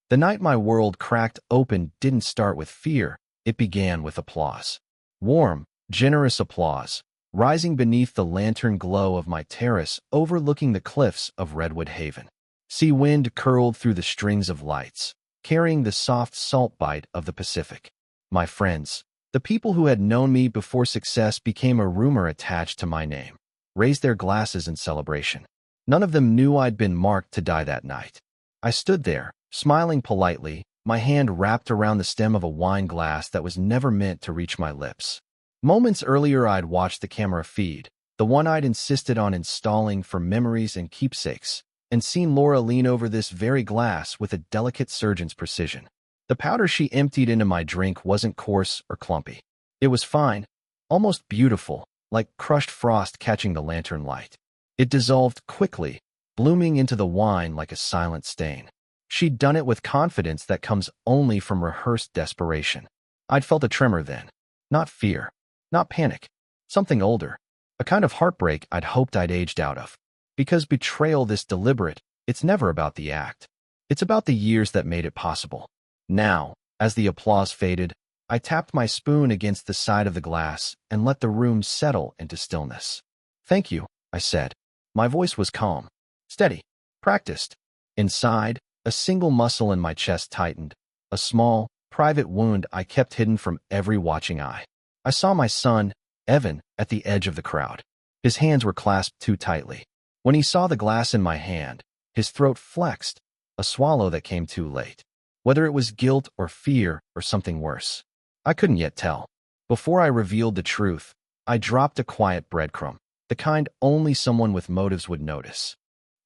The night my world cracked open didn't start with fear, it began with applause. Warm, generous applause, rising beneath the lantern glow of my terrace overlooking the cliffs of Redwood Haven. Sea wind curled through the strings of lights, carrying the soft salt bite of the Pacific. My friends, the people who had known me before success became a rumor attached to my name, raised their glasses in celebration. None of them knew I'd been marked to die that night. I stood there, smiling politely, my hand wrapped around the stem of a wine glass that was never meant to reach my lips. Moments earlier I'd watched the camera feed, the one I'd insisted on installing for memories and keepsakes, and seen Laura lean over this very glass with a delicate surgeon's precision. The powder she emptied into my drink wasn't coarse or clumpy. It was fine, almost beautiful, like crushed frost catching the lantern light. It dissolved quickly, blooming into the wine like a silent stain. She'd done it with confidence that comes only from rehearsed desperation. I'd felt a tremor then. Not fear. Not panic. Something older. A kind of heartbreak I'd hoped I'd aged out of. Because betrayal this deliberate, it's never about the act. It's about the years that made it possible. Now, as the applause faded, I tapped my spoon against the side of the glass and let the room settle into stillness. "Thank you," I said. My voice was calm, steady, practiced. Inside, a single muscle in my chest tightened, a small, private wound I kept hidden from every watching eye. I saw my son, Evan, at the edge of the crowd. His hands were clasped too tightly. When he saw the glass in my hand, his throat flexed, a swallow that came too late. Whether it was guilt or fear or something worse, I couldn't yet tell. Before I revealed the truth, I dropped a quiet breadcrumb, the kind only someone with motives would notice.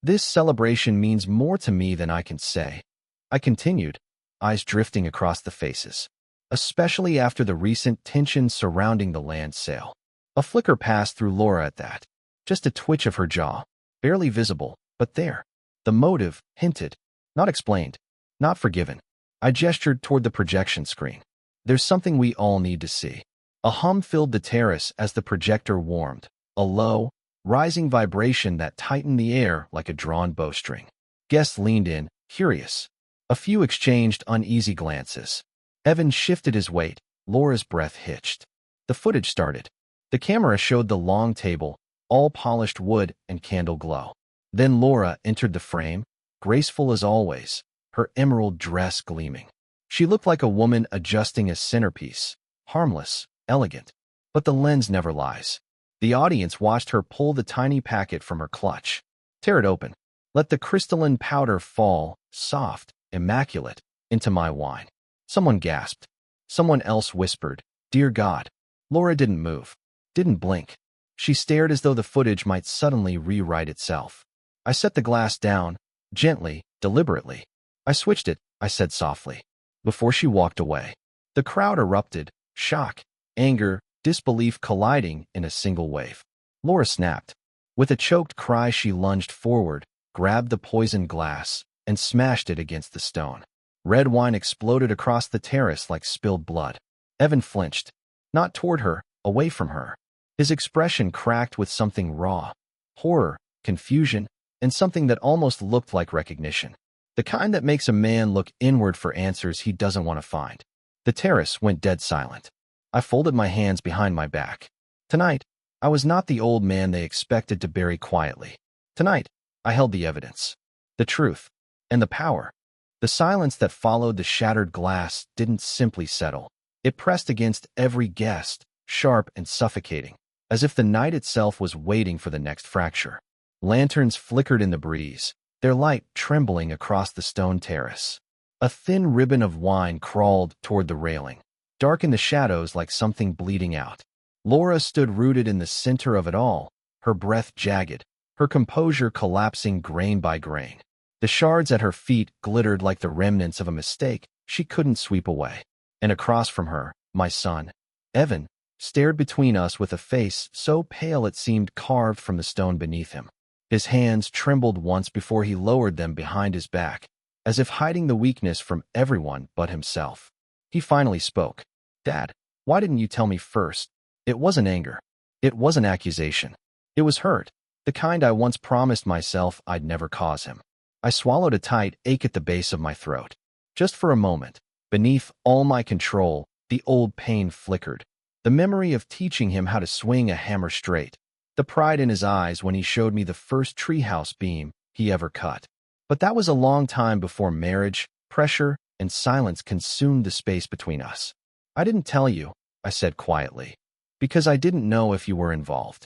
"This celebration means more to me than I can say," I continued, eyes drifting across the faces. "Especially after the recent tension surrounding the land sale." A flicker passed through Laura at that. Just a twitch of her jaw, barely visible, but there. The motive, hinted, not explained, not forgiven. I gestured toward the projection screen. "There's something we all need to see." A hum filled the terrace as the projector warmed, a low, rising vibration that tightened the air like a drawn bowstring. Guests leaned in, curious. A few exchanged uneasy glances. Evan shifted his weight. Laura's breath hitched. The footage started. The camera showed the long table, all polished wood and candle glow. Then Laura entered the frame, graceful as always, her emerald dress gleaming. She looked like a woman adjusting a centerpiece, harmless, elegant. But the lens never lies. The audience watched her pull the tiny packet from her clutch, tear it open, let the crystalline powder fall, soft, immaculate, into my wine. Someone gasped. Someone else whispered, "Dear God." Laura didn't move, didn't blink. She stared as though the footage might suddenly rewrite itself. I set the glass down, gently, deliberately. "I switched it," I said softly, before she walked away. The crowd erupted, shock, anger, disbelief colliding in a single wave. Laura snapped. With a choked cry she lunged forward, grabbed the poisoned glass, and smashed it against the stone. Red wine exploded across the terrace like spilled blood. Evan flinched. Not toward her, away from her. His expression cracked with something raw. Horror, confusion, and something that almost looked like recognition. The kind that makes a man look inward for answers he doesn't want to find. The terrace went dead silent. I folded my hands behind my back. Tonight, I was not the old man they expected to bury quietly. Tonight, I held the evidence, the truth, and the power. The silence that followed the shattered glass didn't simply settle. It pressed against every guest, sharp and suffocating, as if the night itself was waiting for the next fracture. Lanterns flickered in the breeze, their light trembling across the stone terrace. A thin ribbon of wine crawled toward the railing, dark in the shadows like something bleeding out. Laura stood rooted in the center of it all, her breath jagged, her composure collapsing grain by grain. The shards at her feet glittered like the remnants of a mistake she couldn't sweep away. And across from her, my son, Evan, stared between us with a face so pale it seemed carved from the stone beneath him. His hands trembled once before he lowered them behind his back, as if hiding the weakness from everyone but himself. He finally spoke. "Dad, why didn't you tell me first?" It wasn't anger. It wasn't accusation. It was hurt, the kind I once promised myself I'd never cause him. I swallowed a tight ache at the base of my throat. Just for a moment, beneath all my control, the old pain flickered. The memory of teaching him how to swing a hammer straight. The pride in his eyes when he showed me the first treehouse beam he ever cut. But that was a long time before marriage, pressure, and silence consumed the space between us. I didn't tell you, I said quietly, because I didn't know if you were involved.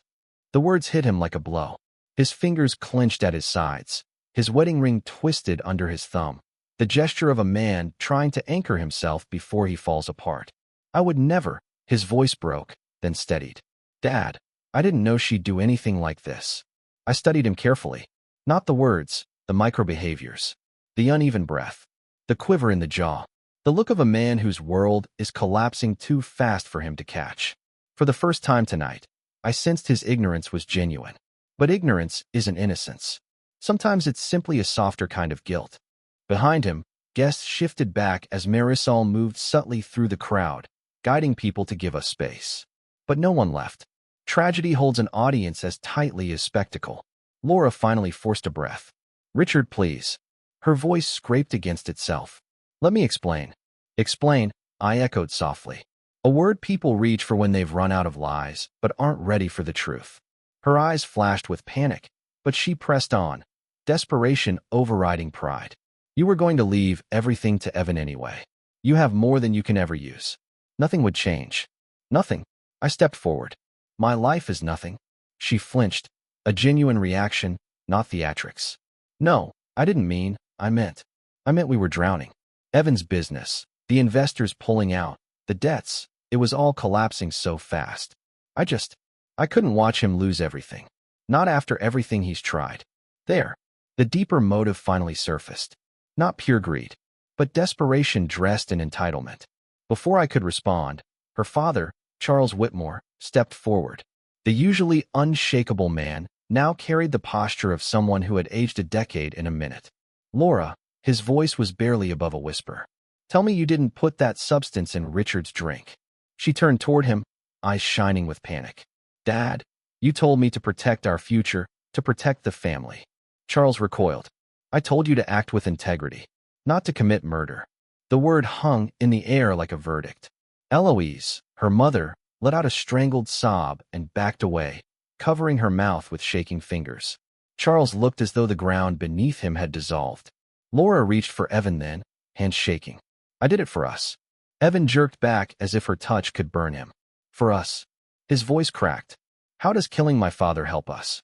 The words hit him like a blow. His fingers clenched at his sides. His wedding ring twisted under his thumb. The gesture of a man trying to anchor himself before he falls apart. I would never. His voice broke, then steadied. Dad, I didn't know she'd do anything like this. I studied him carefully. Not the words, the microbehaviors. The uneven breath. The quiver in the jaw. The look of a man whose world is collapsing too fast for him to catch. For the first time tonight, I sensed his ignorance was genuine. But ignorance isn't innocence. Sometimes it's simply a softer kind of guilt. Behind him, guests shifted back as Marisol moved subtly through the crowd, guiding people to give us space. But no one left. Tragedy holds an audience as tightly as spectacle. Laura finally forced a breath. Richard, please. Her voice scraped against itself. Let me explain. Explain, I echoed softly. A word people reach for when they've run out of lies, but aren't ready for the truth. Her eyes flashed with panic, but she pressed on, desperation overriding pride. You were going to leave everything to Evan anyway. You have more than you can ever use. Nothing would change. Nothing. I stepped forward. My life is nothing. She flinched. A genuine reaction, not theatrics. No, I didn't mean, I meant we were drowning. Evan's business, the investors pulling out, the debts, it was all collapsing so fast. I couldn't watch him lose everything. Not after everything he's tried. There. The deeper motive finally surfaced. Not pure greed, but desperation dressed in entitlement. Before I could respond, her father, Charles Whitmore, stepped forward. The usually unshakable man now carried the posture of someone who had aged a decade in a minute. Laura, his voice was barely above a whisper. Tell me you didn't put that substance in Richard's drink. She turned toward him, eyes shining with panic. Dad, you told me to protect our future, to protect the family. Charles recoiled. I told you to act with integrity, not to commit murder. The word hung in the air like a verdict. Eloise, her mother, let out a strangled sob and backed away, covering her mouth with shaking fingers. Charles looked as though the ground beneath him had dissolved. Laura reached for Evan then, hands shaking. I did it for us. Evan jerked back as if her touch could burn him. For us. His voice cracked. How does killing my father help us?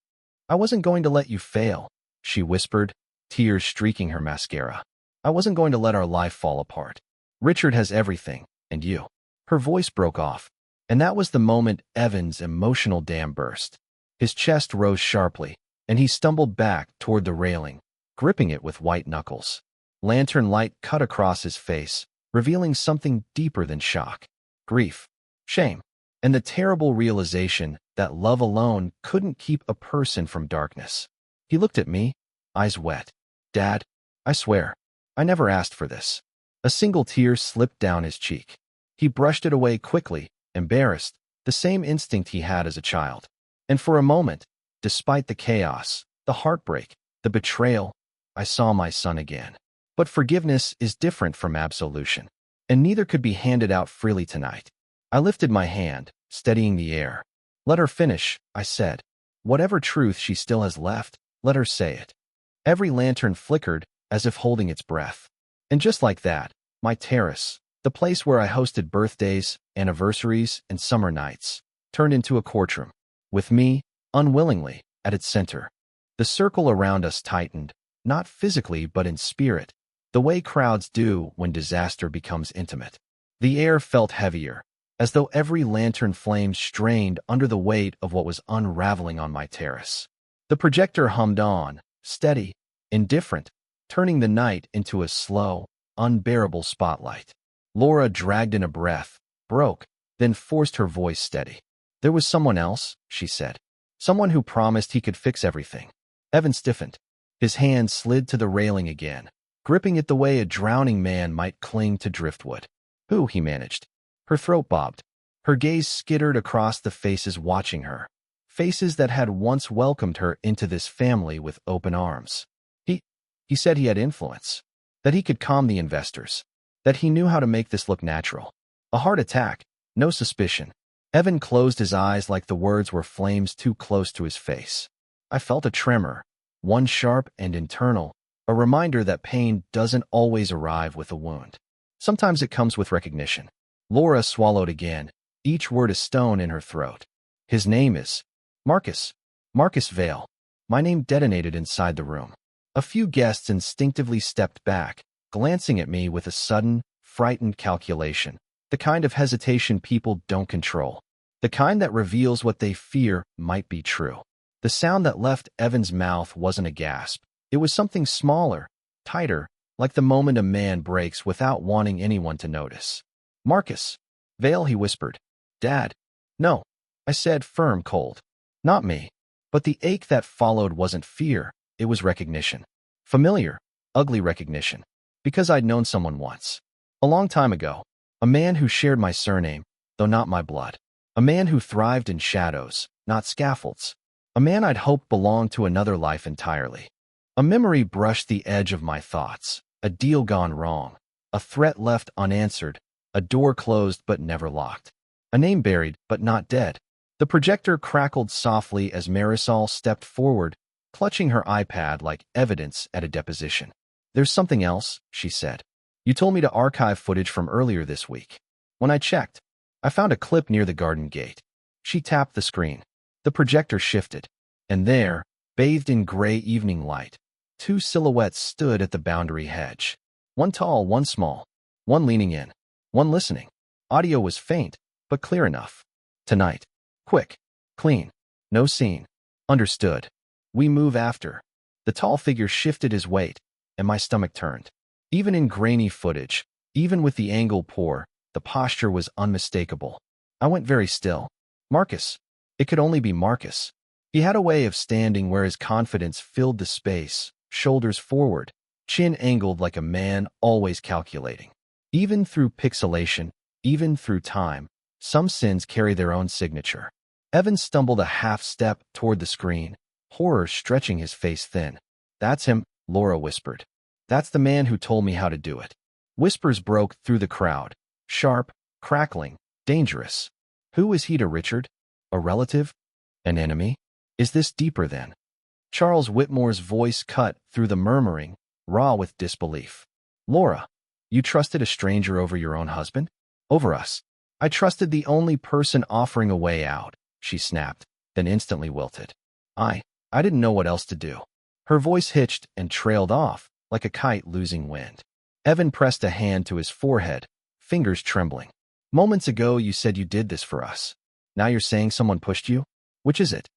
I wasn't going to let you fail, she whispered, tears streaking her mascara. I wasn't going to let our life fall apart. Richard has everything, and you. Her voice broke off, and that was the moment Evan's emotional dam burst. His chest rose sharply, and he stumbled back toward the railing, gripping it with white knuckles. Lantern light cut across his face, revealing something deeper than shock. Grief, shame, and the terrible realization that love alone couldn't keep a person from darkness. He looked at me, eyes wet. Dad, I swear, I never asked for this. A single tear slipped down his cheek. He brushed it away quickly, embarrassed, the same instinct he had as a child. And for a moment, despite the chaos, the heartbreak, the betrayal, I saw my son again. But forgiveness is different from absolution, and neither could be handed out freely tonight. I lifted my hand, steadying the air. Let her finish, I said. Whatever truth she still has left, let her say it. Every lantern flickered, as if holding its breath. And just like that, my terrace, the place where I hosted birthdays, anniversaries, and summer nights, turned into a courtroom, with me, unwillingly, at its center. The circle around us tightened, not physically but in spirit, the way crowds do when disaster becomes intimate. The air felt heavier, as though every lantern flame strained under the weight of what was unraveling on my terrace. The projector hummed on, steady, indifferent, turning the night into a slow, unbearable spotlight. Laura dragged in a breath, broke, then forced her voice steady. There was someone else, she said. Someone who promised he could fix everything. Evan stiffened. His hand slid to the railing again, gripping it the way a drowning man might cling to driftwood. Who, he managed. Her throat bobbed. Her gaze skittered across the faces watching her. Faces that had once welcomed her into this family with open arms. He said he had influence. that he could calm the investors, that he knew how to make this look natural. A heart attack, no suspicion. Evan closed his eyes like the words were flames too close to his face. I felt a tremor, one sharp and internal, a reminder that pain doesn't always arrive with a wound. Sometimes it comes with recognition. Laura swallowed again, each word a stone in her throat. His name is Marcus. Marcus Vale. My name detonated inside the room. A few guests instinctively stepped back, glancing at me with a sudden, frightened calculation, the kind of hesitation people don't control, the kind that reveals what they fear might be true. The sound that left Evan's mouth wasn't a gasp. It was something smaller, tighter, like the moment a man breaks without wanting anyone to notice. Marcus Vale, he whispered. Dad. No, I said, firm, cold. Not me. But the ache that followed wasn't fear, it was recognition. Familiar, ugly recognition. Because I'd known someone once. A long time ago. A man who shared my surname, though not my blood. A man who thrived in shadows, not scaffolds. A man I'd hoped belonged to another life entirely. A memory brushed the edge of my thoughts. A deal gone wrong. A threat left unanswered. A door closed but never locked. A name buried but not dead. The projector crackled softly as Marisol stepped forward, clutching her iPad like evidence at a deposition. There's something else, she said. You told me to archive footage from earlier this week. When I checked, I found a clip near the garden gate. She tapped the screen. The projector shifted, and there, bathed in gray evening light, two silhouettes stood at the boundary hedge. One tall, one small, one leaning in, one listening. Audio was faint, but clear enough. Tonight. Quick. Clean. No scene. Understood. We move after. The tall figure shifted his weight, and my stomach turned. Even in grainy footage, even with the angle poor, the posture was unmistakable. I went very still. Marcus. It could only be Marcus. He had a way of standing where his confidence filled the space, shoulders forward, chin angled like a man always calculating. Even through pixelation, even through time, some sins carry their own signature. Evan stumbled a half step toward the screen, horror stretching his face thin. That's him, Laura whispered. That's the man who told me how to do it. Whispers broke through the crowd, sharp, crackling, dangerous. Who is he to Richard? A relative? An enemy? Is this deeper then? Charles Whitmore's voice cut through the murmuring, raw with disbelief. Laura, you trusted a stranger over your own husband? Over us. I trusted the only person offering a way out, she snapped, then instantly wilted. I didn't know what else to do. Her voice hitched and trailed off, like a kite losing wind. Evan pressed a hand to his forehead, fingers trembling. Moments ago you said you did this for us. Now you're saying someone pushed you? Which is it?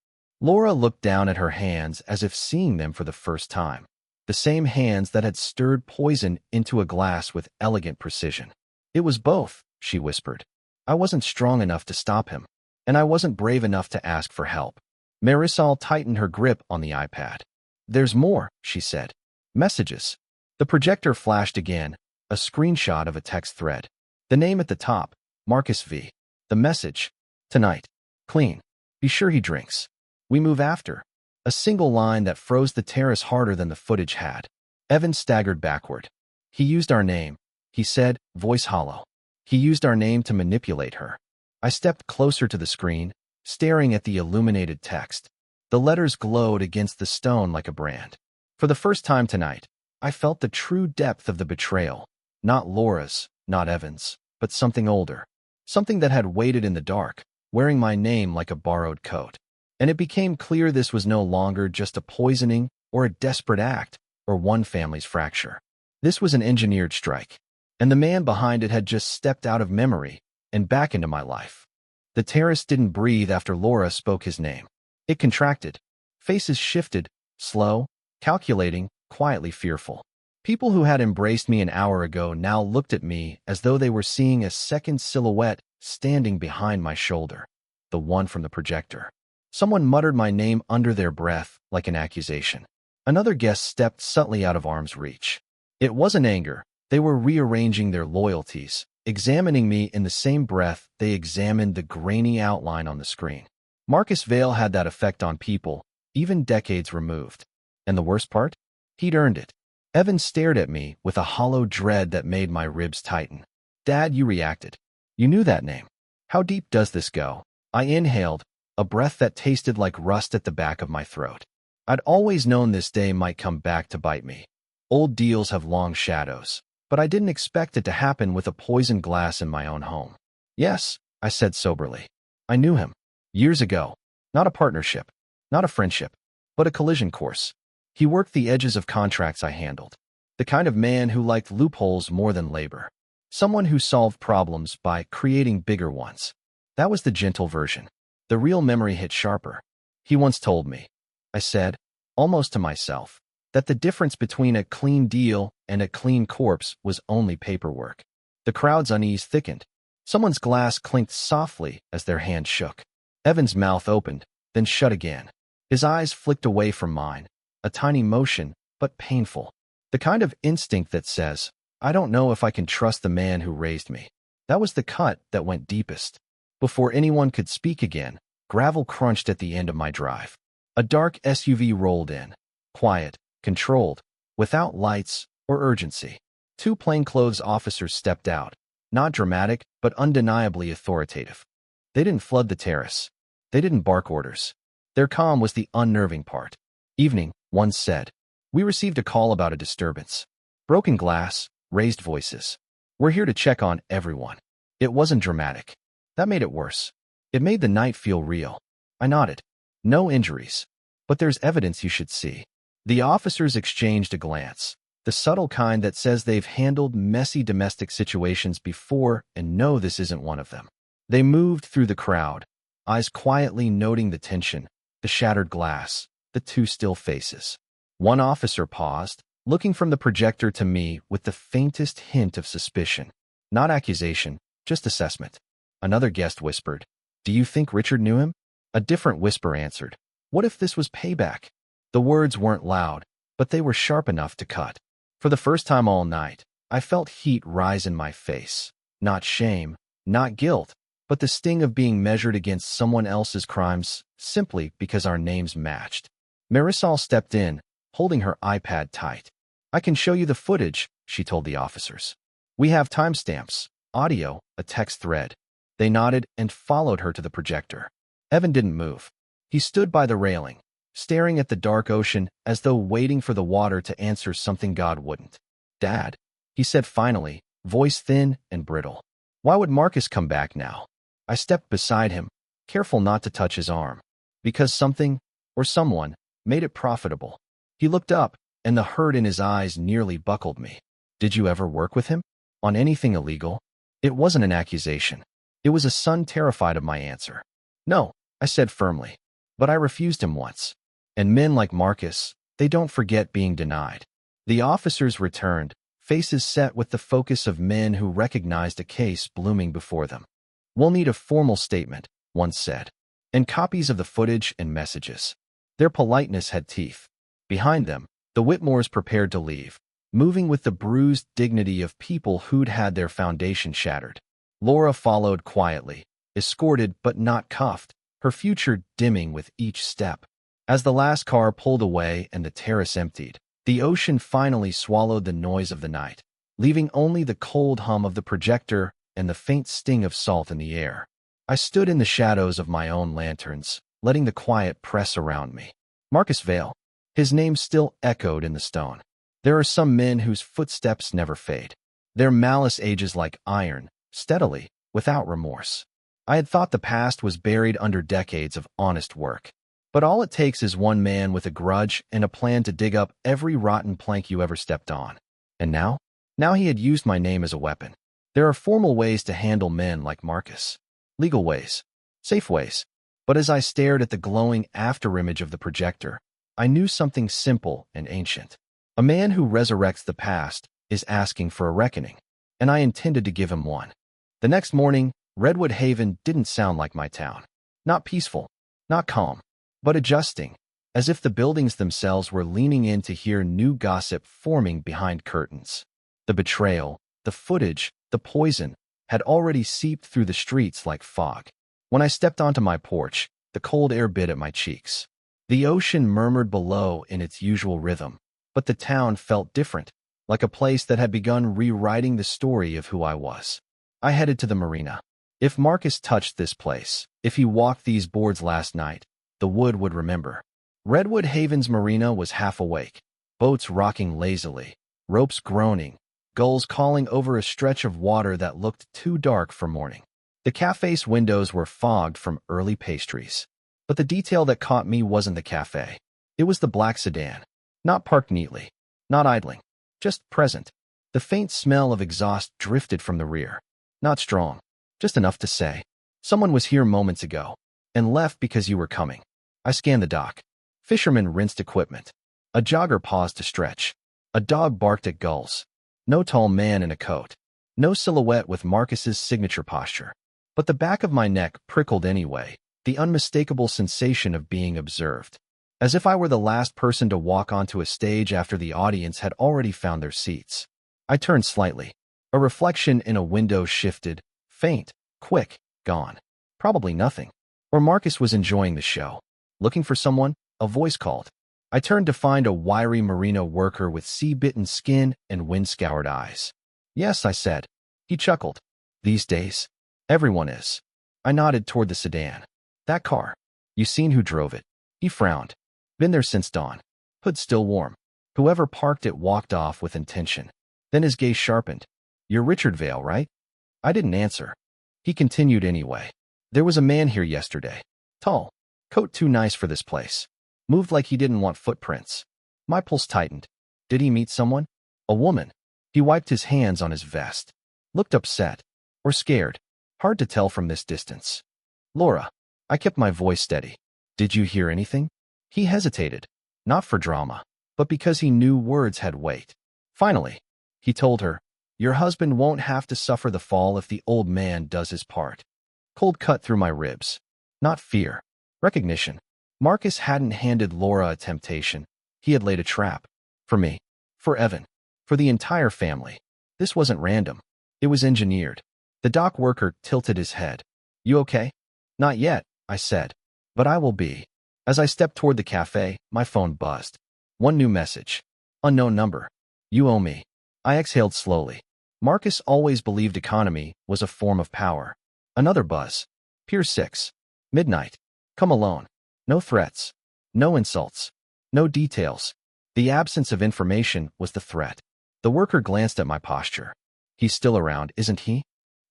Laura looked down at her hands as if seeing them for the first time. The same hands that had stirred poison into a glass with elegant precision. It was both, she whispered. I wasn't strong enough to stop him, and I wasn't brave enough to ask for help. Marisol tightened her grip on the iPad. There's more, she said. Messages. The projector flashed again, a screenshot of a text thread. The name at the top, Marcus V. The message. Tonight. Clean. Be sure he drinks. We move after. A single line that froze the terrace harder than the footage had. Evan staggered backward. He used our name, he said, voice hollow. He used our name to manipulate her. I stepped closer to the screen, staring at the illuminated text. The letters glowed against the stone like a brand. For the first time tonight, I felt the true depth of the betrayal. Not Laura's, not Evan's, but something older. Something that had waited in the dark, wearing my name like a borrowed coat. And it became clear this was no longer just a poisoning or a desperate act or one family's fracture. This was an engineered strike, and the man behind it had just stepped out of memory and back into my life. The terrace didn't breathe after Laura spoke his name. It contracted. Faces shifted, slow, calculating, quietly fearful. People who had embraced me an hour ago now looked at me as though they were seeing a second silhouette standing behind my shoulder, the one from the projector. Someone muttered my name under their breath like an accusation. Another guest stepped subtly out of arm's reach. It wasn't anger. They were rearranging their loyalties, examining me in the same breath they examined the grainy outline on the screen. Marcus Vale had that effect on people, even decades removed. And the worst part? He'd earned it. Evan stared at me with a hollow dread that made my ribs tighten. Dad, you reacted. You knew that name. How deep does this go? I inhaled, a breath that tasted like rust at the back of my throat. I'd always known this day might come back to bite me. Old deals have long shadows, but I didn't expect it to happen with a poisoned glass in my own home. Yes, I said soberly. I knew him. Years ago. Not a partnership, not a friendship, but a collision course. He worked the edges of contracts I handled. The kind of man who liked loopholes more than labor. Someone who solved problems by creating bigger ones. That was the gentle version. The real memory hit sharper. He once told me, I said, almost to myself, that the difference between a clean deal and a clean corpse was only paperwork. The crowd's unease thickened. Someone's glass clinked softly as their hand shook. Evan's mouth opened, then shut again. His eyes flicked away from mine, a tiny motion, but painful. The kind of instinct that says, I don't know if I can trust the man who raised me. That was the cut that went deepest. Before anyone could speak again, gravel crunched at the end of my drive. A dark SUV rolled in, quiet, controlled, without lights or urgency. Two plainclothes officers stepped out, not dramatic, but undeniably authoritative. They didn't flood the terrace. They didn't bark orders. Their calm was the unnerving part. Evening, one said. We received a call about a disturbance. Broken glass, raised voices. We're here to check on everyone. It wasn't dramatic. That made it worse. It made the night feel real. I nodded. No injuries. But there's evidence you should see. The officers exchanged a glance, the subtle kind that says they've handled messy domestic situations before and know this isn't one of them. They moved through the crowd, eyes quietly noting the tension, the shattered glass, the two still faces. One officer paused, looking from the projector to me with the faintest hint of suspicion. Not accusation, just assessment. Another guest whispered, Do you think Richard knew him? A different whisper answered, What if this was payback? The words weren't loud, but they were sharp enough to cut. For the first time all night, I felt heat rise in my face. Not shame, not guilt, but the sting of being measured against someone else's crimes simply because our names matched. Marisol stepped in, holding her iPad tight. I can show you the footage, she told the officers. We have timestamps, audio, a text thread. They nodded and followed her to the projector. Evan didn't move. He stood by the railing, staring at the dark ocean as though waiting for the water to answer something God wouldn't. Dad, he said finally, voice thin and brittle. Why would Marcus come back now? I stepped beside him, careful not to touch his arm. Because something, or someone, made it profitable. He looked up, and the hurt in his eyes nearly buckled me. Did you ever work with him? On anything illegal? It wasn't an accusation. It was a son terrified of my answer. No, I said firmly. But I refused him once. And men like Marcus, they don't forget being denied. The officers returned, faces set with the focus of men who recognized a case blooming before them. We'll need a formal statement, one said, and copies of the footage and messages. Their politeness had teeth. Behind them, the Whitmores prepared to leave, moving with the bruised dignity of people who'd had their foundation shattered. Laura followed quietly, escorted but not cuffed, her future dimming with each step. As the last car pulled away and the terrace emptied, the ocean finally swallowed the noise of the night, leaving only the cold hum of the projector and the faint sting of salt in the air. I stood in the shadows of my own lanterns, letting the quiet press around me. Marcus Vale. His name still echoed in the stone. There are some men whose footsteps never fade. Their malice ages like iron, steadily, without remorse. I had thought the past was buried under decades of honest work. But all it takes is one man with a grudge and a plan to dig up every rotten plank you ever stepped on. And now? Now he had used my name as a weapon. There are formal ways to handle men like Marcus. Legal ways. Safe ways. But as I stared at the glowing afterimage of the projector, I knew something simple and ancient. A man who resurrects the past is asking for a reckoning, and I intended to give him one. The next morning, Redwood Haven didn't sound like my town. Not peaceful, not calm, but adjusting, as if the buildings themselves were leaning in to hear new gossip forming behind curtains. The betrayal, the footage, the poison had already seeped through the streets like fog. When I stepped onto my porch, the cold air bit at my cheeks. The ocean murmured below in its usual rhythm, But the town felt different, like a place that had begun rewriting the story of who I was. I headed to the marina. If Marcus touched this place, if he walked these boards last night, the wood would remember. Redwood Haven's marina was half awake, boats rocking lazily, ropes groaning, gulls calling over a stretch of water that looked too dark for morning. The cafe's windows were fogged from early pastries. But the detail that caught me wasn't the cafe. It was the black sedan. Not parked neatly, not idling, just present. The faint smell of exhaust drifted from the rear. Not strong, just enough to say, someone was here moments ago, and left because you were coming. I scanned the dock. Fishermen rinsed equipment. A jogger paused to stretch. A dog barked at gulls. No tall man in a coat. No silhouette with Marcus's signature posture. But the back of my neck prickled anyway, the unmistakable sensation of being observed. As if I were the last person to walk onto a stage after the audience had already found their seats. I turned slightly. A reflection in a window shifted, faint, quick, gone. Probably nothing. Or Marcus was enjoying the show. Looking for someone? A voice called. I turned to find a wiry marina worker with sea-bitten skin and wind-scoured eyes. Yes, I said. He chuckled. These days, everyone is. I nodded toward the sedan. That car. You seen who drove it? He frowned. Been there since dawn. Hood still warm. Whoever parked it walked off with intention. Then his gaze sharpened. You're Richard Vale, right? I didn't answer. He continued anyway. There was a man here yesterday. Tall. Coat too nice for this place. Moved like he didn't want footprints. My pulse tightened. Did he meet someone? A woman. He wiped his hands on his vest. Looked upset. Or scared. Hard to tell from this distance. Laura. I kept my voice steady. Did you hear anything? He hesitated. Not for drama, but because he knew words had weight. Finally, he told her, your husband won't have to suffer the fall if the old man does his part. Cold cut through my ribs. Not fear. Recognition. Marcus hadn't handed Laura a temptation. He had laid a trap. For me. For Evan. For the entire family. This wasn't random. It was engineered. The dock worker tilted his head. You okay? Not yet, I said. But I will be. As I stepped toward the cafe, my phone buzzed. One new message. Unknown number. You owe me. I exhaled slowly. Marcus always believed economy was a form of power. Another buzz. Pier 6. Midnight. Come alone. No threats. No insults. No details. The absence of information was the threat. The worker glanced at my posture. He's still around, isn't he?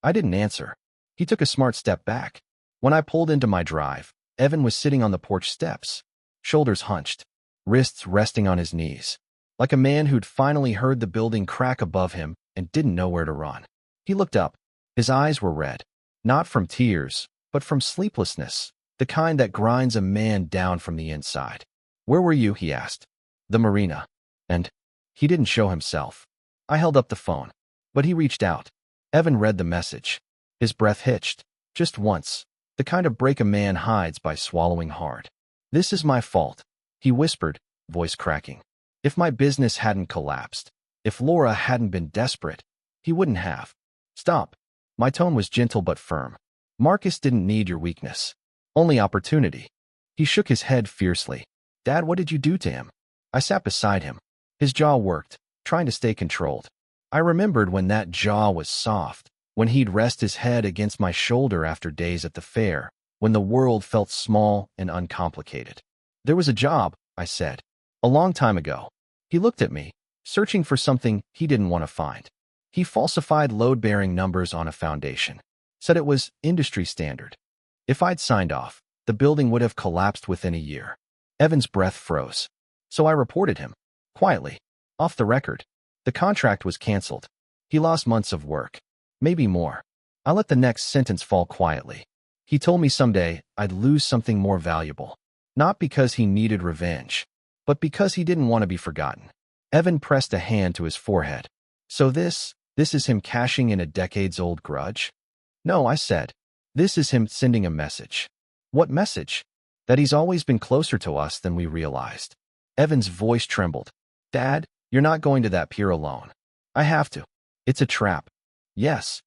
I didn't answer. He took a smart step back. When I pulled into my drive, Evan was sitting on the porch steps, shoulders hunched, wrists resting on his knees, like a man who'd finally heard the building crack above him and didn't know where to run. He looked up. His eyes were red, not from tears, but from sleeplessness, the kind that grinds a man down from the inside. Where were you? He asked. The marina. And he didn't show himself. I held up the phone, but he reached out. Evan read the message. His breath hitched, just once. The kind of break a man hides by swallowing hard. This is my fault, he whispered, voice cracking. If my business hadn't collapsed, if Laura hadn't been desperate, he wouldn't have. Stop. My tone was gentle but firm. Marcus didn't need your weakness. Only opportunity. He shook his head fiercely. Dad, what did you do to him? I sat beside him. His jaw worked, trying to stay controlled. I remembered when that jaw was soft, when he'd rest his head against my shoulder after days at the fair, when the world felt small and uncomplicated. There was a job, I said, a long time ago. He looked at me, searching for something he didn't want to find. He falsified load-bearing numbers on a foundation, said it was industry standard. If I'd signed off, the building would have collapsed within a year. Evan's breath froze. So I reported him, quietly, off the record. The contract was canceled. He lost months of work. Maybe more. I let the next sentence fall quietly. He told me someday I'd lose something more valuable. Not because he needed revenge, but because he didn't want to be forgotten. Evan pressed a hand to his forehead. So this is him cashing in a decades-old grudge? No, I said. This is him sending a message. What message? That he's always been closer to us than we realized. Evan's voice trembled. Dad, you're not going to that pier alone. I have to. It's a trap. Yes.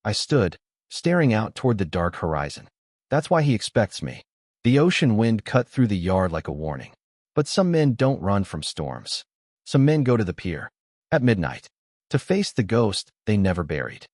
I stood, staring out toward the dark horizon. That's why he expects me. The ocean wind cut through the yard like a warning. But some men don't run from storms. Some men go to the pier at midnight to face the ghost they never buried.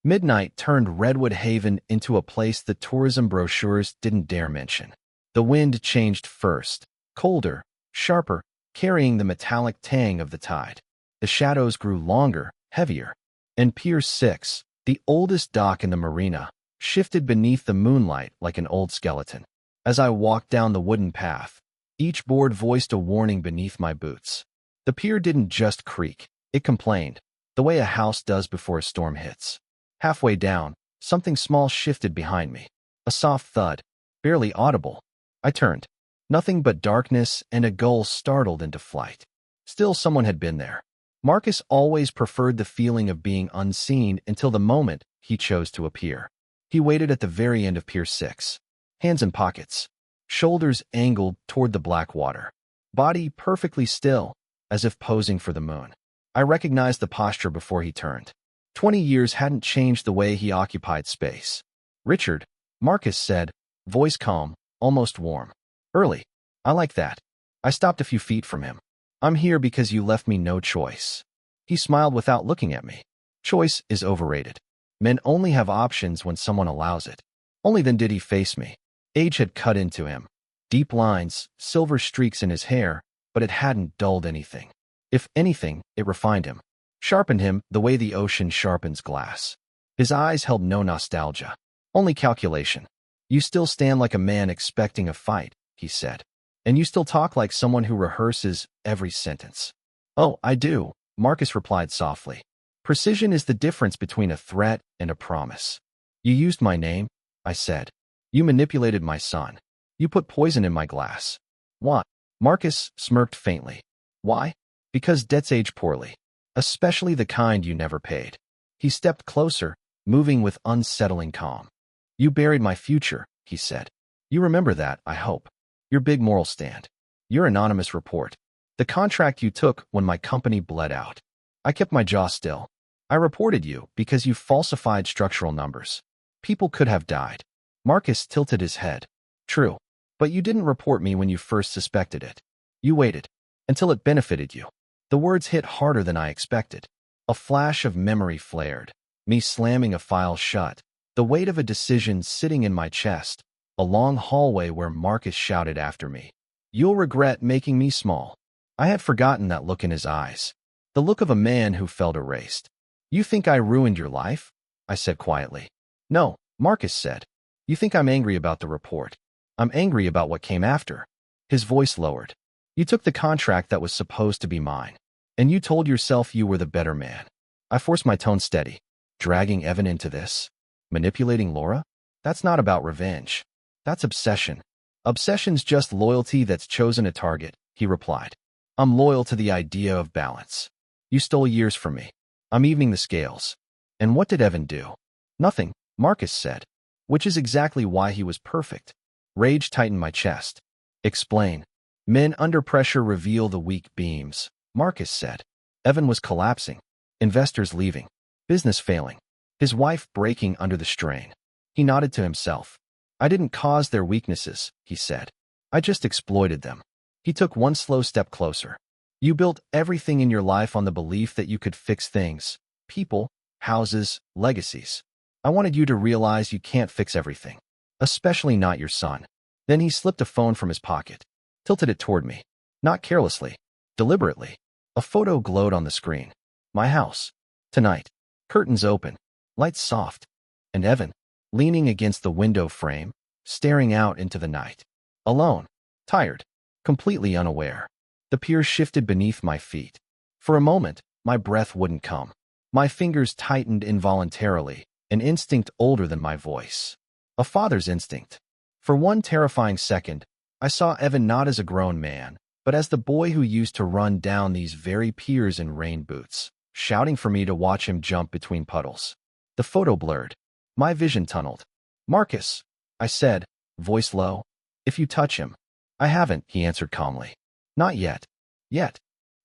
Midnight turned Redwood Haven into a place the tourism brochures didn't dare mention. The wind changed first, colder, sharper, carrying the metallic tang of the tide. The shadows grew longer, heavier, and Pier 6, the oldest dock in the marina, shifted beneath the moonlight like an old skeleton. As I walked down the wooden path, each board voiced a warning beneath my boots. The pier didn't just creak, it complained, the way a house does before a storm hits. Halfway down, something small shifted behind me. A soft thud, barely audible. I turned. Nothing but darkness and a gull startled into flight. Still, someone had been there. Marcus always preferred the feeling of being unseen until the moment he chose to appear. He waited at the very end of Pier 6, hands in pockets, shoulders angled toward the black water, body perfectly still, as if posing for the moon. I recognized the posture before he turned. 20 years hadn't changed the way he occupied space. "Richard," Marcus said, voice calm, almost warm. "Early. I like that." I stopped a few feet from him. "I'm here because you left me no choice." He smiled without looking at me. Choice is overrated. Men only have options when someone allows it. Only then did he face me. Age had cut into him. Deep lines, silver streaks in his hair, but it hadn't dulled anything. If anything, it refined him. Sharpened him the way the ocean sharpens glass. His eyes held no nostalgia, only calculation. "You still stand like a man expecting a fight," he said. "And you still talk like someone who rehearses every sentence." "Oh, I do," Marcus replied softly. "Precision is the difference between a threat and a promise." "You used my name," I said. "You manipulated my son. You put poison in my glass." "Why?" Marcus smirked faintly. "Why? Because debts age poorly. Especially the kind you never paid." He stepped closer, moving with unsettling calm. "You buried my future," he said. "You remember that, I hope. Your big moral stand. Your anonymous report. The contract you took when my company bled out." I kept my jaw still. "I reported you because you falsified structural numbers. People could have died." Marcus tilted his head. "True. But you didn't report me when you first suspected it. You waited until it benefited you." The words hit harder than I expected. A flash of memory flared, me slamming a file shut, the weight of a decision sitting in my chest, a long hallway where Marcus shouted after me, "You'll regret making me small." I had forgotten that look in his eyes, the look of a man who felt erased. "You think I ruined your life?" I said quietly. "No," Marcus said. "You think I'm angry about the report. I'm angry about what came after." His voice lowered. "You took the contract that was supposed to be mine. And you told yourself you were the better man." I forced my tone steady. "Dragging Evan into this? Manipulating Laura? That's not about revenge. That's obsession." "Obsession's just loyalty that's chosen a target," he replied. "I'm loyal to the idea of balance. You stole years from me. I'm evening the scales." "And what did Evan do?" "Nothing," Marcus said. "Which is exactly why he was perfect." Rage tightened my chest. "Explain." "Men under pressure reveal the weak beams," Marcus said. "Evan was collapsing. Investors leaving. Business failing. His wife breaking under the strain." He nodded to himself. "I didn't cause their weaknesses," he said. "I just exploited them." He took one slow step closer. "You built everything in your life on the belief that you could fix things. People, houses, legacies. I wanted you to realize you can't fix everything. Especially not your son." Then he slipped a phone from his pocket, tilted it toward me. Not carelessly, deliberately. A photo glowed on the screen. My house. Tonight. Curtains open. Lights soft. And Evan, leaning against the window frame, staring out into the night. Alone. Tired. Completely unaware. The pier shifted beneath my feet. For a moment, my breath wouldn't come. My fingers tightened involuntarily, an instinct older than my voice. A father's instinct. For one terrifying second, I saw Evan not as a grown man, but as the boy who used to run down these very piers in rain boots, shouting for me to watch him jump between puddles. The photo blurred. My vision tunneled. "Marcus," I said, voice low. "If you touch him." "I haven't," he answered calmly. "Not yet." "Yet."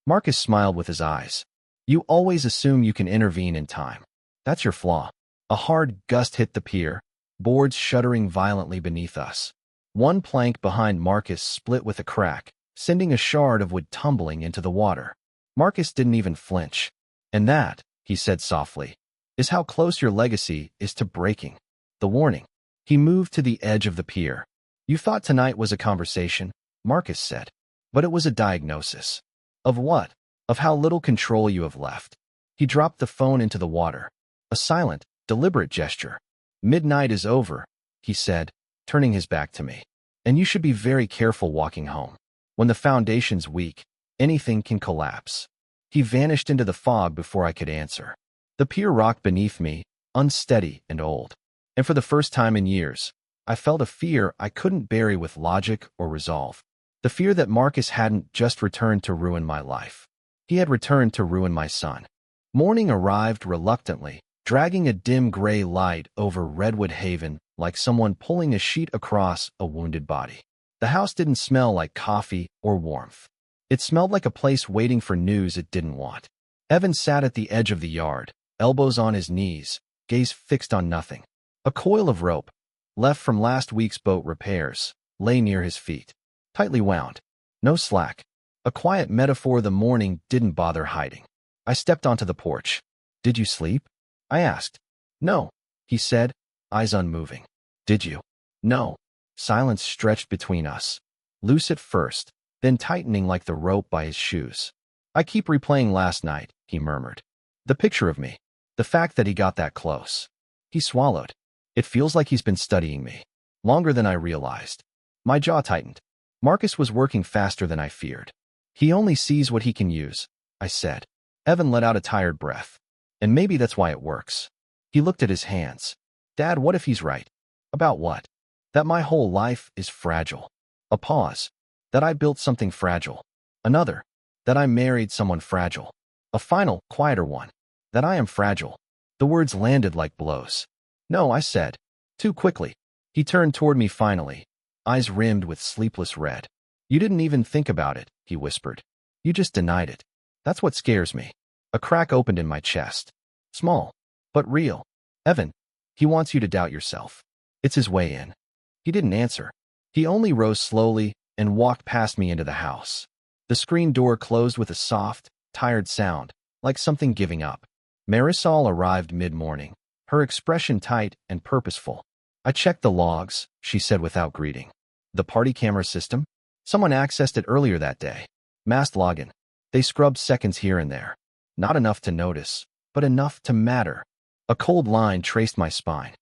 Marcus smiled with his eyes. "You always assume you can intervene in time. That's your flaw." A hard gust hit the pier, boards shuddering violently beneath us. One plank behind Marcus split with a crack, sending a shard of wood tumbling into the water. Marcus didn't even flinch. And that, he said softly, is how close your legacy is to breaking. The warning. He moved to the edge of the pier. You thought tonight was a conversation, Marcus said. But it was a diagnosis. Of what? Of how little control you have left. He dropped the phone into the water. A silent, deliberate gesture. Midnight is over, he said, turning his back to me. And you should be very careful walking home. When the foundation's weak, anything can collapse. He vanished into the fog before I could answer. The pier rocked beneath me, unsteady and old. And for the first time in years, I felt a fear I couldn't bury with logic or resolve. The fear that Marcus hadn't just returned to ruin my life. He had returned to ruin my son. Morning arrived reluctantly, dragging a dim gray light over Redwood Haven like someone pulling a sheet across a wounded body. The house didn't smell like coffee or warmth. It smelled like a place waiting for news it didn't want. Evan sat at the edge of the yard, elbows on his knees, gaze fixed on nothing. A coil of rope, left from last week's boat repairs, lay near his feet, tightly wound. No slack. A quiet metaphor the morning didn't bother hiding. I stepped onto the porch. Did you sleep? I asked. No, he said, eyes unmoving. Did you? No. Silence stretched between us. Loose at first, then tightening like the rope by his shoes. I keep replaying last night, he murmured. The picture of me. The fact that he got that close. He swallowed. It feels like he's been studying me. Longer than I realized. My jaw tightened. Marcus was working faster than I feared. He only sees what he can use, I said. Evan let out a tired breath. And maybe that's why it works. He looked at his hands. Dad, what if he's right? About what? That my whole life is fragile. A pause. That I built something fragile. Another. That I married someone fragile. A final, quieter one. That I am fragile. The words landed like blows. No, I said. Too quickly. He turned toward me finally, eyes rimmed with sleepless red. You didn't even think about it, he whispered. You just denied it. That's what scares me. A crack opened in my chest. Small, but real. Evan, he wants you to doubt yourself. It's his way in. He didn't answer. He only rose slowly and walked past me into the house. The screen door closed with a soft, tired sound, like something giving up. Marisol arrived mid-morning, her expression tight and purposeful. I checked the logs, she said without greeting. The party camera system? Someone accessed it earlier that day. Masked login. They scrubbed seconds here and there. Not enough to notice, but enough to matter. A cold line traced my spine.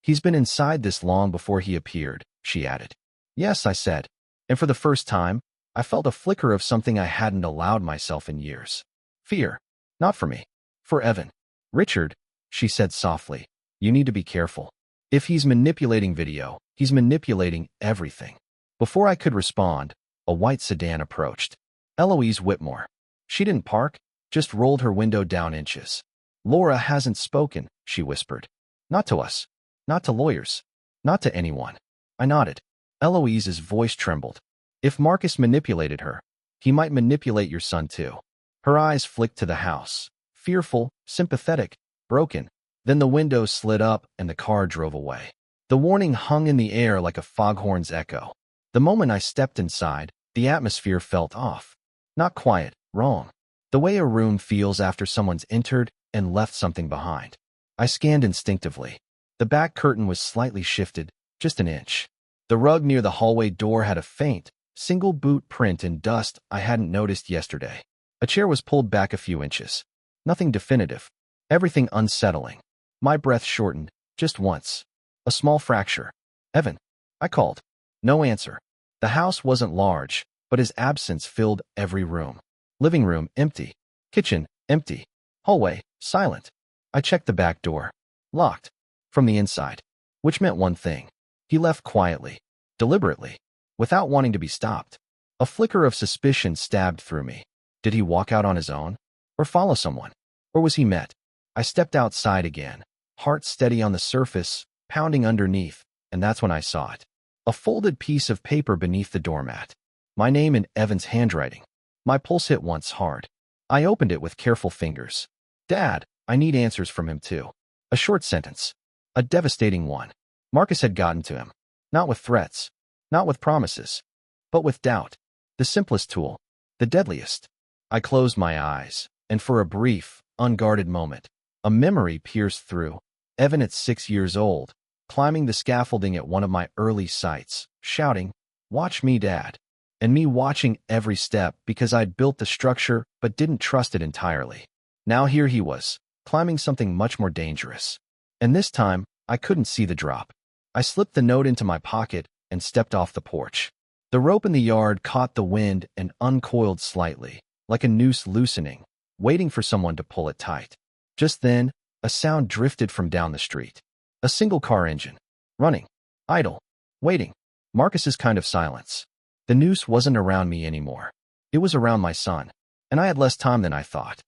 He's been inside this long before he appeared, she added. Yes, I said. And for the first time, I felt a flicker of something I hadn't allowed myself in years. Fear. Not for me. For Evan. Richard, she said softly, you need to be careful. If he's manipulating video, he's manipulating everything. Before I could respond, a white sedan approached. Eloise Whitmore. She didn't park, just rolled her window down inches. Laura hasn't spoken, she whispered. Not to us. Not to lawyers. Not to anyone. I nodded. Eloise's voice trembled. If Marcus manipulated her, he might manipulate your son too. Her eyes flicked to the house. Fearful, sympathetic, broken. Then the window slid up and the car drove away. The warning hung in the air like a foghorn's echo. The moment I stepped inside, the atmosphere felt off. Not quiet, wrong. The way a room feels after someone's entered and left something behind. I scanned instinctively. The back curtain was slightly shifted, just an inch. The rug near the hallway door had a faint, single boot print in dust I hadn't noticed yesterday. A chair was pulled back a few inches. Nothing definitive. Everything unsettling. My breath shortened, just once. A small fracture. Evan. I called. No answer. The house wasn't large, but his absence filled every room. Living room, empty. Kitchen, empty. Hallway, silent. I checked the back door. Locked. From the inside. Which meant one thing. He left quietly. Deliberately. Without wanting to be stopped. A flicker of suspicion stabbed through me. Did he walk out on his own? Or follow someone? Or was he met? I stepped outside again. Heart steady on the surface, pounding underneath, and that's when I saw it. A folded piece of paper beneath the doormat. My name in Evan's handwriting. My pulse hit once hard. I opened it with careful fingers. Dad, I need answers from him too. A short sentence. A devastating one. Marcus had gotten to him. Not with threats. Not with promises. But with doubt. The simplest tool. The deadliest. I closed my eyes, and for a brief, unguarded moment, a memory pierced through. Evan at 6 years old, climbing the scaffolding at one of my early sites, shouting, "Watch me, Dad." And me watching every step because I'd built the structure but didn't trust it entirely. Now here he was, climbing something much more dangerous. And this time, I couldn't see the drop. I slipped the note into my pocket and stepped off the porch. The rope in the yard caught the wind and uncoiled slightly, like a noose loosening, waiting for someone to pull it tight. Just then, a sound drifted from down the street. A single-car engine. Running. Idle. Waiting. Marcus's kind of silence. The noose wasn't around me anymore. It was around my son, and I had less time than I thought.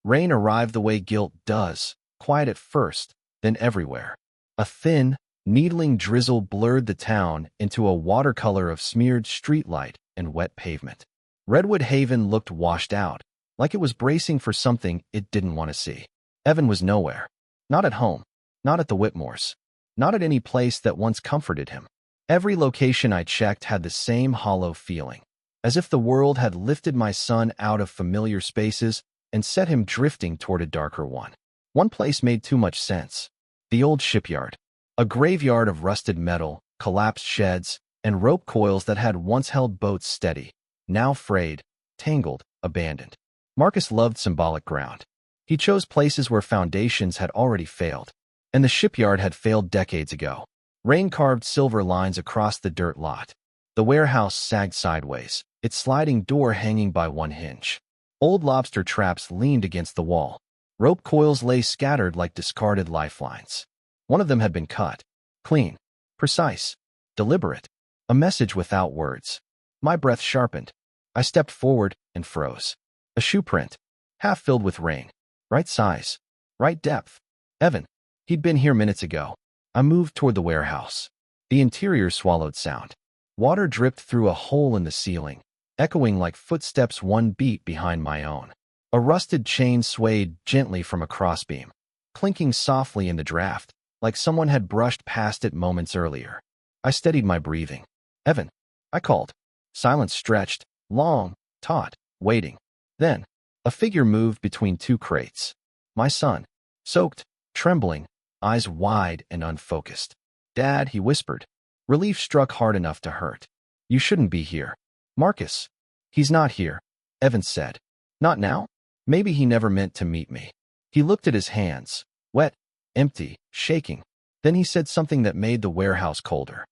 Rain arrived the way guilt does, quiet at first, then everywhere. A thin, needling drizzle blurred the town into a watercolor of smeared streetlight and wet pavement. Redwood Haven looked washed out, like it was bracing for something it didn't want to see. Evan was nowhere. Not at home. Not at the Whitmores. Not at any place that once comforted him. Every location I checked had the same hollow feeling, as if the world had lifted my son out of familiar spaces and set him drifting toward a darker one. One place made too much sense. The old shipyard. A graveyard of rusted metal, collapsed sheds, and rope coils that had once held boats steady, now frayed, tangled, abandoned. Marcus loved symbolic ground. He chose places where foundations had already failed, and the shipyard had failed decades ago. Rain carved silver lines across the dirt lot. The warehouse sagged sideways, its sliding door hanging by one hinge. Old lobster traps leaned against the wall. Rope coils lay scattered like discarded lifelines. One of them had been cut. Clean. Precise. Deliberate. A message without words. My breath sharpened. I stepped forward and froze. A shoe print. Half filled with rain. Right size. Right depth. Evan. He'd been here minutes ago. I moved toward the warehouse. The interior swallowed sound. Water dripped through a hole in the ceiling, echoing like footsteps one beat behind my own. A rusted chain swayed gently from a crossbeam, clinking softly in the draft, like someone had brushed past it moments earlier. I steadied my breathing. "Evan," I called. Silence stretched, long, taut, waiting. Then, a figure moved between two crates. My son, soaked, trembling, eyes wide and unfocused. "Dad," he whispered. Relief struck hard enough to hurt. "You shouldn't be here." "Marcus." "He's not here," Evan said. "Not now?" Maybe he never meant to meet me. He looked at his hands, wet, empty, shaking. Then he said something that made the warehouse colder.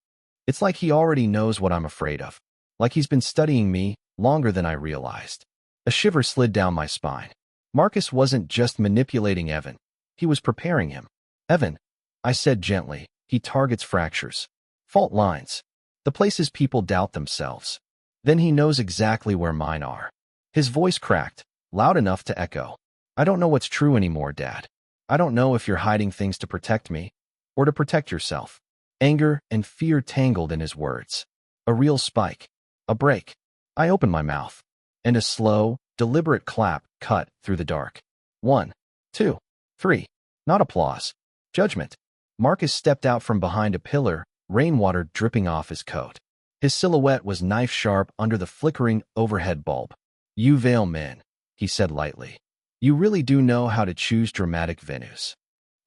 It's like he already knows what I'm afraid of. Like he's been studying me longer than I realized. A shiver slid down my spine. Marcus wasn't just manipulating Evan. He was preparing him. "Evan," I said gently, "he targets fractures. Fault lines. The places people doubt themselves. Then he knows exactly where mine are." His voice cracked, loud enough to echo. "I don't know what's true anymore, Dad. I don't know if you're hiding things to protect me, or to protect yourself." Anger and fear tangled in his words. A real spike. A break. I opened my mouth, and a slow, deliberate clap cut through the dark. 1, 2, 3. Not applause. Judgment. Marcus stepped out from behind a pillar, rainwater dripping off his coat. His silhouette was knife-sharp under the flickering overhead bulb. "You Vale men," he said lightly. "You really do know how to choose dramatic venues."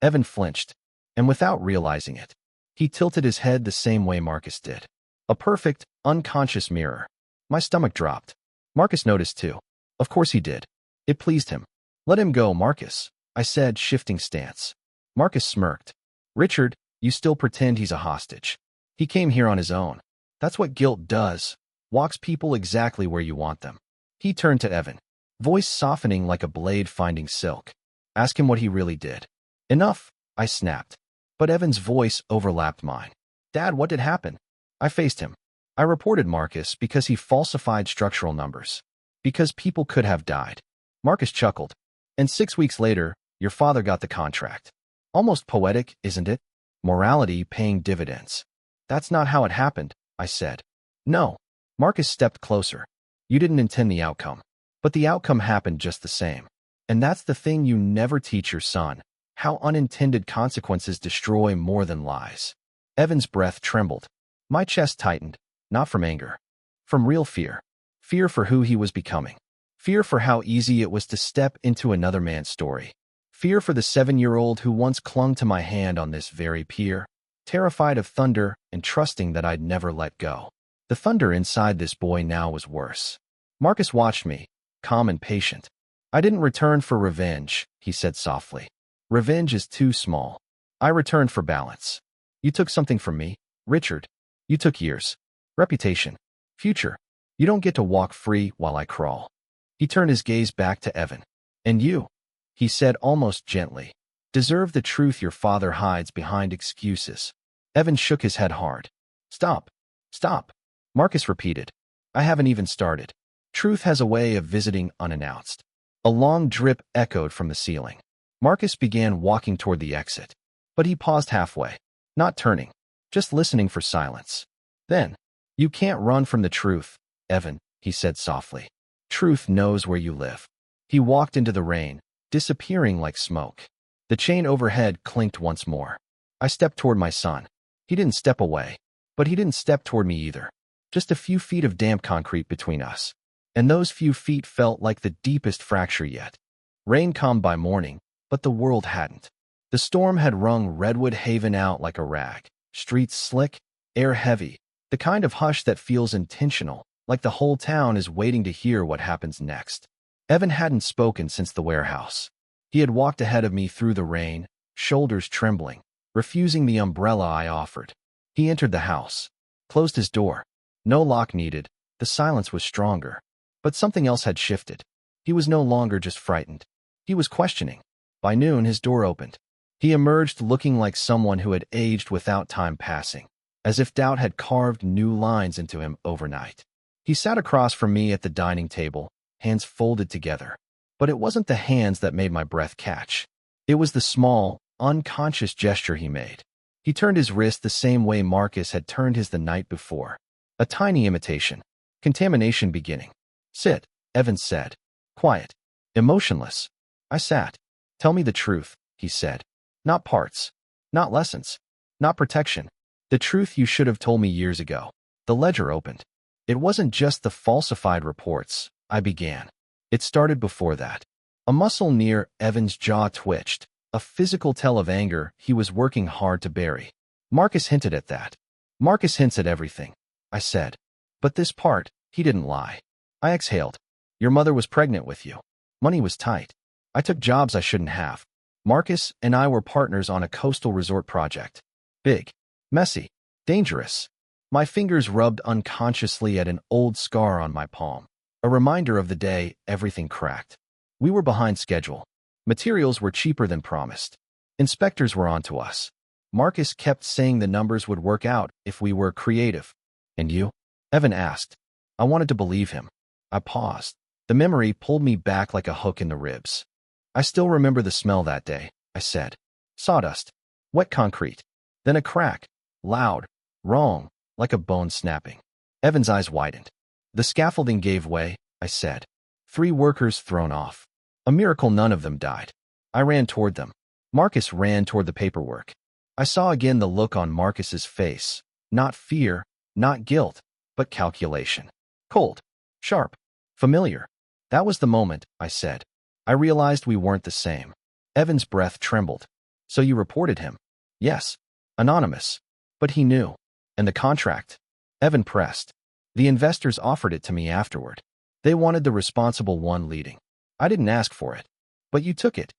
Evan flinched, and without realizing it, he tilted his head the same way Marcus did. A perfect, unconscious mirror. My stomach dropped. Marcus noticed too. Of course he did. It pleased him. "Let him go, Marcus," I said, shifting stance. Marcus smirked. "Richard, you still pretend he's a hostage. He came here on his own. That's what guilt does. Walks people exactly where you want them." He turned to Evan, voice softening like a blade finding silk. "Ask him what he really did." "Enough," I snapped. But Evan's voice overlapped mine. "Dad, what did happen?" I faced him. "I reported Marcus because he falsified structural numbers. Because people could have died." Marcus chuckled. "And 6 weeks later, your father got the contract." Almost poetic, isn't it? Morality paying dividends. "That's not how it happened," I said. "No." Marcus stepped closer. "You didn't intend the outcome. But the outcome happened just the same. And that's the thing you never teach your son. How unintended consequences destroy more than lies." Evan's breath trembled. My chest tightened, not from anger. From real fear. Fear for who he was becoming. Fear for how easy it was to step into another man's story. Fear for the 7-year-old who once clung to my hand on this very pier, terrified of thunder and trusting that I'd never let go. The thunder inside this boy now was worse. Marcus watched me, calm and patient. I didn't return for revenge, he said softly. Revenge is too small. I returned for balance. You took something from me, Richard. You took years. Reputation. Future. You don't get to walk free while I crawl. He turned his gaze back to Evan. And you, he said almost gently, deserve the truth your father hides behind excuses. Evan shook his head hard. Stop. Stop. Marcus repeated. I haven't even started. Truth has a way of visiting unannounced. A long drip echoed from the ceiling. Marcus began walking toward the exit. But he paused halfway, not turning, just listening for silence. Then, you can't run from the truth, Evan, he said softly. Truth knows where you live. He walked into the rain, disappearing like smoke. The chain overhead clinked once more. I stepped toward my son. He didn't step away, but he didn't step toward me either. Just a few feet of damp concrete between us. And those few feet felt like the deepest fracture yet. Rain calmed by morning, but the world hadn't. The storm had wrung Redwood Haven out like a rag. Streets slick, air heavy, the kind of hush that feels intentional, like the whole town is waiting to hear what happens next. Evan hadn't spoken since the warehouse. He had walked ahead of me through the rain, shoulders trembling, refusing the umbrella I offered. He entered the house, closed his door. No lock needed. The silence was stronger. But something else had shifted. He was no longer just frightened. He was questioning. By noon, his door opened. He emerged looking like someone who had aged without time passing, as if doubt had carved new lines into him overnight. He sat across from me at the dining table, hands folded together. But it wasn't the hands that made my breath catch. It was the small, unconscious gesture he made. He turned his wrist the same way Marcus had turned his the night before. A tiny imitation. Contamination beginning. Sit, Evans said. Quiet. Emotionless. I sat. Tell me the truth, he said. Not parts. Not lessons. Not protection. The truth you should have told me years ago. The ledger opened. It wasn't just the falsified reports, I began. It started before that. A muscle near Evan's jaw twitched, a physical tell of anger he was working hard to bury. Marcus hinted at that. Marcus hints at everything, I said. But this part, he didn't lie. I exhaled. Your mother was pregnant with you. Money was tight. I took jobs I shouldn't have. Marcus and I were partners on a coastal resort project. Big, messy, dangerous. My fingers rubbed unconsciously at an old scar on my palm, a reminder of the day everything cracked. We were behind schedule. Materials were cheaper than promised. Inspectors were onto us. Marcus kept saying the numbers would work out if we were creative. And you? Evan asked. I wanted to believe him. I paused. The memory pulled me back like a hook in the ribs. I still remember the smell that day, I said. Sawdust. Wet concrete. Then a crack. Loud. Wrong. Like a bone snapping. Evan's eyes widened. The scaffolding gave way, I said. 3 workers thrown off. A miracle none of them died. I ran toward them. Marcus ran toward the paperwork. I saw again the look on Marcus's face. Not fear, not guilt, but calculation. Cold. Sharp. Familiar. That was the moment, I said. I realized we weren't the same. Evan's breath trembled. So you reported him? Yes. Anonymous. But he knew. And the contract? Evan pressed. The investors offered it to me afterward. They wanted the responsible one leading. I didn't ask for it. But you took it.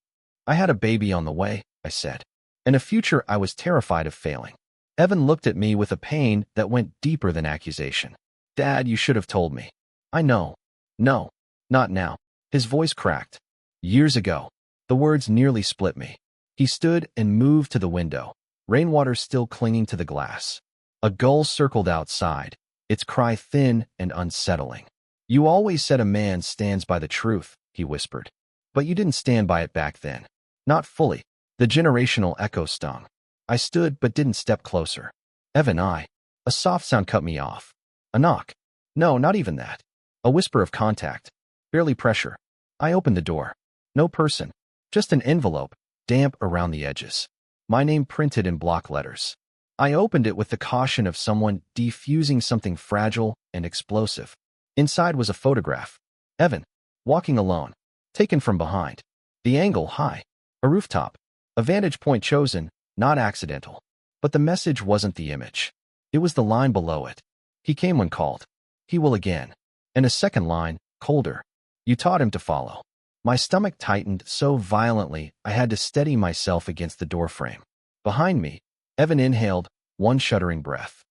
I had a baby on the way, I said. And a future I was terrified of failing. Evan looked at me with a pain that went deeper than accusation. Dad, you should have told me. I know. No. Not now. His voice cracked. Years ago. The words nearly split me. He stood and moved to the window, rainwater still clinging to the glass. A gull circled outside, its cry thin and unsettling. You always said a man stands by the truth, he whispered. But you didn't stand by it back then. Not fully. The generational echo stung. I stood but didn't step closer. Evan, A soft sound cut me off. A knock. No, not even that. A whisper of contact. Barely pressure. I opened the door. No person. Just an envelope, damp around the edges. My name printed in block letters. I opened it with the caution of someone defusing something fragile and explosive. Inside was a photograph. Evan. walking alone, taken from behind. The angle high, a rooftop, a vantage point chosen, not accidental. But the message wasn't the image. It was the line below it. He came when called. He will again. And a second line, colder. You taught him to follow. My stomach tightened so violently I had to steady myself against the doorframe. Behind me, Evan inhaled one shuddering breath.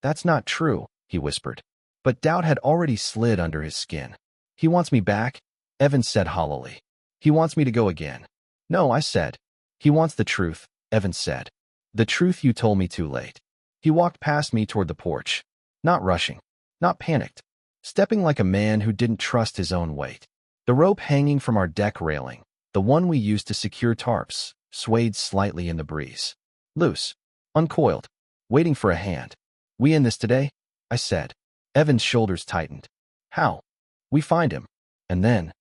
That's not true, he whispered. But doubt had already slid under his skin. He wants me back, Evan said hollowly. He wants me to go again. No, I said. He wants the truth, Evan said. The truth you told me too late. He walked past me toward the porch. Not rushing. Not panicked. Stepping like a man who didn't trust his own weight. The rope hanging from our deck railing, the one we used to secure tarps, swayed slightly in the breeze. Loose. Uncoiled. Waiting for a hand. We in this today? I said. Evan's shoulders tightened. How? We find him. And then,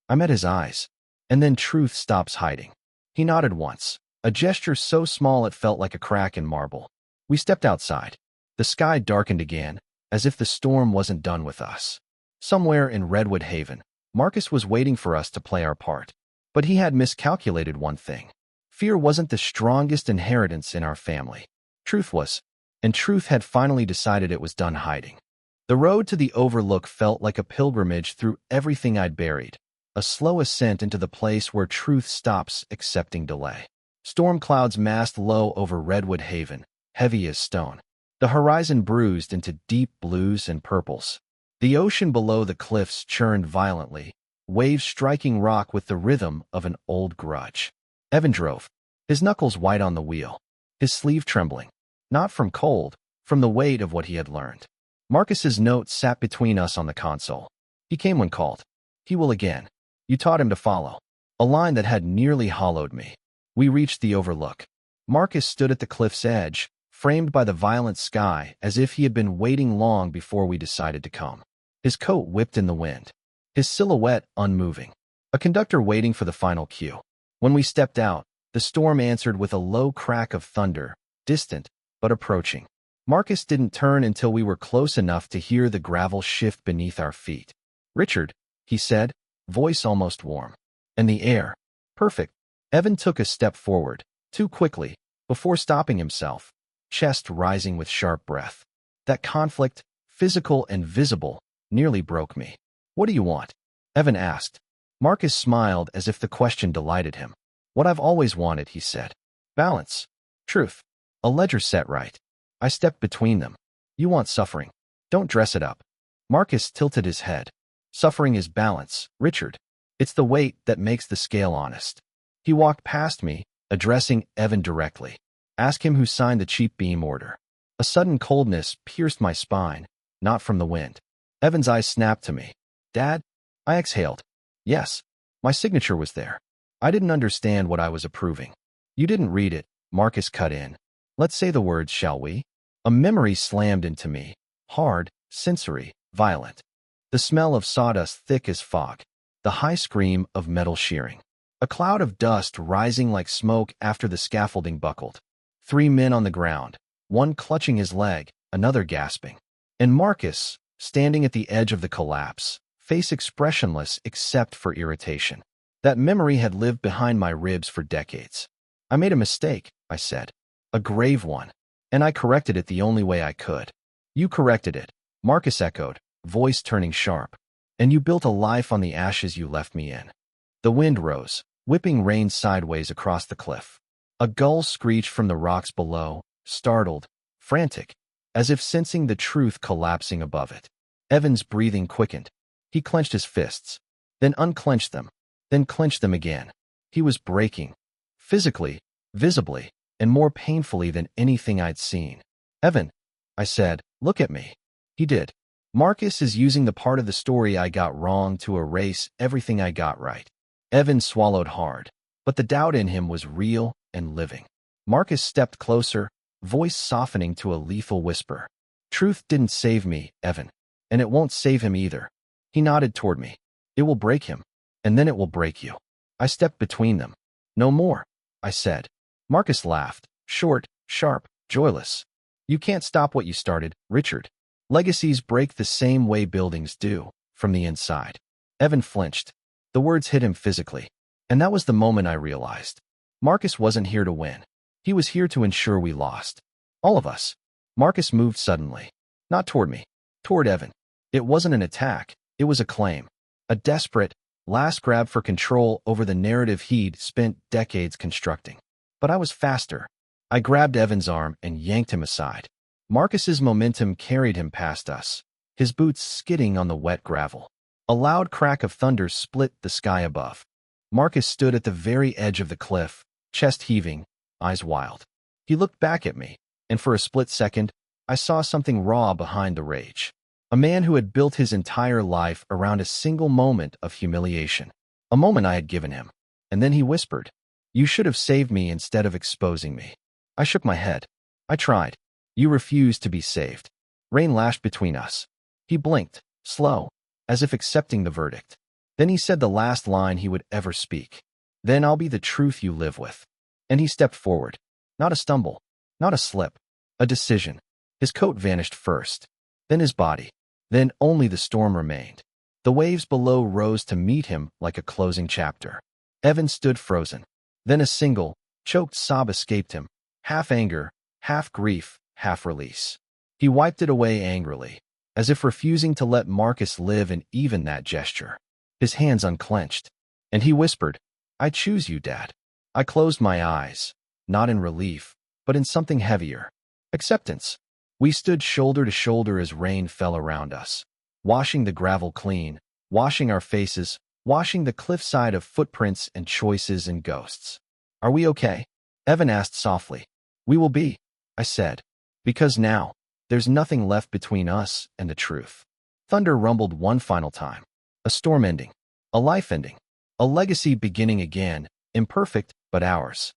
I met his eyes. And then truth stops hiding. He nodded once, a gesture so small it felt like a crack in marble. We stepped outside. The sky darkened again, as if the storm wasn't done with us. Somewhere in Redwood Haven, Marcus was waiting for us to play our part. But he had miscalculated one thing. Fear wasn't the strongest inheritance in our family. Truth was. And truth had finally decided it was done hiding. The road to the overlook felt like a pilgrimage through everything I'd buried. A slow ascent into the place where truth stops accepting delay. Storm clouds massed low over Redwood Haven, heavy as stone. The horizon bruised into deep blues and purples. The ocean below the cliffs churned violently, waves striking rock with the rhythm of an old grudge. Evan drove, his knuckles white on the wheel, his sleeve trembling, not from cold, from the weight of what he had learned. Marcus's note sat between us on the console. He came when called. He will again. You taught him to follow. A line that had nearly hollowed me. We reached the overlook. Marcus stood at the cliff's edge, framed by the violent sky as if he had been waiting long before we decided to come. His coat whipped in the wind, his silhouette unmoving. A conductor waiting for the final cue. When we stepped out, the storm answered with a low crack of thunder, distant, but approaching. Marcus didn't turn until we were close enough to hear the gravel shift beneath our feet. Richard, he said, voice almost warm. And the air. Perfect. Evan took a step forward, too quickly, before stopping himself, chest rising with sharp breath. That conflict, physical and visible, nearly broke me. What do you want? Evan asked. Marcus smiled as if the question delighted him. What I've always wanted, he said. Balance. Truth. A ledger set right. I stepped between them. You want suffering. Don't dress it up. Marcus tilted his head. Suffering is balance, Richard. It's the weight that makes the scale honest. He walked past me, addressing Evan directly. Ask him who signed the cheap beam order. A sudden coldness pierced my spine, not from the wind. Evan's eyes snapped to me. Dad? I exhaled. Yes. My signature was there. I didn't understand what I was approving. You didn't read it, Marcus cut in. Let's say the words, shall we? A memory slammed into me. Hard, sensory, violent. The smell of sawdust thick as fog. The high scream of metal shearing. A cloud of dust rising like smoke after the scaffolding buckled. 3 men on the ground, one clutching his leg, another gasping. And Marcus, standing at the edge of the collapse, face expressionless except for irritation. That memory had lived behind my ribs for decades. I made a mistake, I said. A grave one. And I corrected it the only way I could. You corrected it, Marcus echoed, voice turning sharp. And you built a life on the ashes you left me in. The wind rose, whipping rain sideways across the cliff. A gull screeched from the rocks below, startled, frantic, as if sensing the truth collapsing above it. Evan's breathing quickened. He clenched his fists, then unclenched them, then clenched them again. He was breaking. Physically, visibly, and more painfully than anything I'd seen. Evan, I said, look at me. He did. Marcus is using the part of the story I got wrong to erase everything I got right. Evan swallowed hard, but the doubt in him was real and living. Marcus stepped closer, voice softening to a lethal whisper. Truth didn't save me, Evan. And it won't save him either. He nodded toward me. It will break him, and then it will break you. I stepped between them. No more, I said. Marcus laughed, short, sharp, joyless. You can't stop what you started, Richard. Legacies break the same way buildings do, from the inside. Evan flinched, The words hit him physically. And that was the moment I realized. Marcus wasn't here to win. He was here to ensure we lost. All of us. Marcus moved suddenly. Not toward me. Toward Evan. It wasn't an attack. It was a claim. A desperate, last grab for control over the narrative he'd spent decades constructing. But I was faster. I grabbed Evan's arm and yanked him aside. Marcus's momentum carried him past us, his boots skidding on the wet gravel. A loud crack of thunder split the sky above. Marcus stood at the very edge of the cliff, chest heaving, eyes wild. He looked back at me, and for a split second, I saw something raw behind the rage. A man who had built his entire life around a single moment of humiliation. A moment I had given him. And then he whispered, "You should have saved me instead of exposing me." I shook my head. I tried. You refused to be saved. Rain lashed between us. He blinked, slow, as if accepting the verdict. Then he said the last line he would ever speak. "Then I'll be the truth you live with." And he stepped forward. Not a stumble, not a slip, a decision. His coat vanished first, then his body, then only the storm remained. The waves below rose to meet him like a closing chapter. Evan stood frozen. Then a single, choked sob escaped him, half anger, half grief, half release. He wiped it away angrily, as if refusing to let Marcus live in even that gesture. His hands unclenched, and he whispered, "I choose you, Dad." I closed my eyes, not in relief, but in something heavier. Acceptance. We stood shoulder to shoulder as rain fell around us, washing the gravel clean, washing our faces, washing the cliffside of footprints and choices and ghosts. "Are we okay?" Evan asked softly. "We will be," I said, "because now, there's nothing left between us and the truth." Thunder rumbled one final time. A storm ending. A life ending. A legacy beginning again, imperfect, but ours.